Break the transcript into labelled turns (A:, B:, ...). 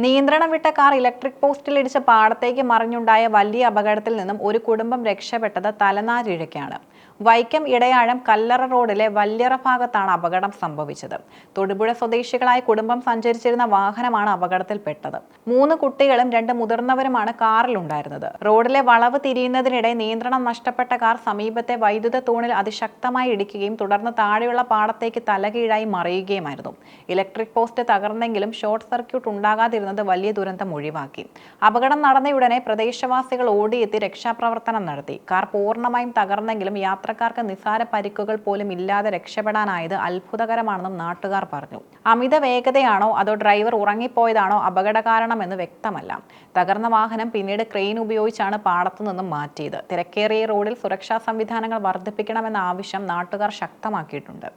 A: നിയന്ത്രണം വിട്ട car electric പോസ്റ്റിലിടിച്ച് പാടത്തേക്ക് മറിഞ്ഞുണ്ടായ വലിയ അപകടത്തിൽ നിന്നും ഒരു കുടുംബം രക്ഷപ്പെട്ടത് തലനാരിഴയ്ക്കാണ്. വൈക്കം ഇടയാഴം കല്ലറ റോഡിലെ വല്യറ ഭാഗത്താണ് അപകടം സംഭവിച്ചത്. തൊടുപുഴ സ്വദേശികളായ കുടുംബം സഞ്ചരിച്ചിരുന്ന വാഹനമാണ് അപകടത്തിൽപ്പെട്ടത്. 3 കുട്ടികളും 2 മുതിർന്നവരുമാണ് കാറിലുണ്ടായിരുന്നത്. റോഡിലെ വളവ് തിരിയുന്നതിനിടെ നിയന്ത്രണം നഷ്ടപ്പെട്ട കാർ സമീപത്തെ വൈദ്യുത തൂണിൽ അതിശക്തമായി ഇടിക്കുകയും തുടർന്ന് താഴെയുള്ള പാടത്തേക്ക് തലകീഴായി മറിയുകയുമായിരുന്നു. ഇലക്ട്രിക് പോസ്റ്റ് തകർന്നെങ്കിലും ഷോർട്ട് സർക്യൂട്ട് ഉണ്ടാകാതിരുന്നത് വലിയ ദുരന്തം ഒഴിവാക്കി. അപകടം നടന്നയുടനെ പ്രദേശവാസികൾ ഓടിയെത്തി രക്ഷാപ്രവർത്തനം നടത്തി. കാർ പൂർണ്ണമായും തകർന്നെങ്കിലും യാത്രക്കാർക്ക് നിസ്സാര പരിക്കുകൾ പോലും ഇല്ലാതെ രക്ഷപ്പെടാനായത് അത്ഭുതകരമാണെന്നും നാട്ടുകാർ പറഞ്ഞു. അമിത വേഗതയാണോ അതോ ഡ്രൈവർ ഉറങ്ങിപ്പോയതാണോ അപകട കാരണമെന്ന് വ്യക്തമല്ല. തകർന്ന വാഹനം പിന്നീട് ക്രെയിൻ ഉപയോഗിച്ചാണ് പാടത്തു നിന്നും മാറ്റിയത്. തിരക്കേറിയ റോഡിൽ സുരക്ഷാ സംവിധാനങ്ങൾ വർദ്ധിപ്പിക്കണമെന്ന ആവശ്യം നാട്ടുകാർ ശക്തമാക്കിയിട്ടുണ്ട്.